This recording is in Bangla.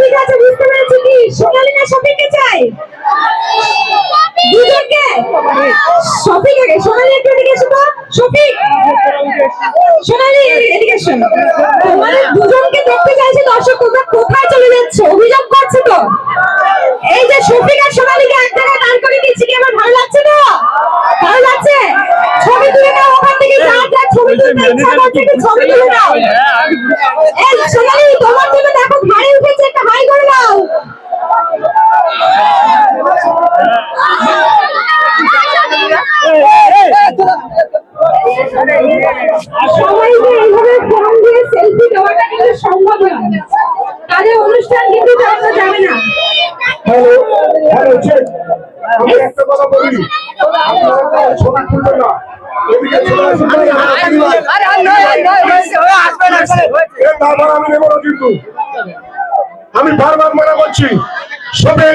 ঠিক আছে বুঝতে পেরেছি। কি সোনালী না শফিককে চাই? দুজনকে। শফিক আগে, সোনালী একটু এদিকে এসো তো। শফিক, সোনালী এদিকে এসো। তোমাদের দুজনকে দেখতে চাইছে দর্শক, তোমরা কোথায় চলে যাচ্ছ? অভিযোগ করছে তো। এই যে শফিক আর সোনালীকে এক জায়গায় দাঁড় করে দিচ্ছি, কি আমার ভালো লাগছে না? ভালো লাগছে? ছবি তুলে নাও ওখান থেকে, যার যার ছবি তুলতে ইচ্ছা করছে কি ছবি তুলে নাও। এই সোনালী, তোমার জন্য দেখো ঘাড়ে উঠেছে, একটা হাই করে নাও। সবাইকে এইভাবে ফোন দিয়ে সেলফি দেওয়াটা কিন্তু সম্ভব না, তাদের অনুষ্ঠান কিন্তু চালানো যাবে না। হ্যালো হ্যালো চেক, আমি একটা কথা বলি, আপনারা ছবি তুলবেন না, এদিকে চলে আসুন। তারপর আমি নেব না, কিন্তু আমি বারবার মনে করছি সবে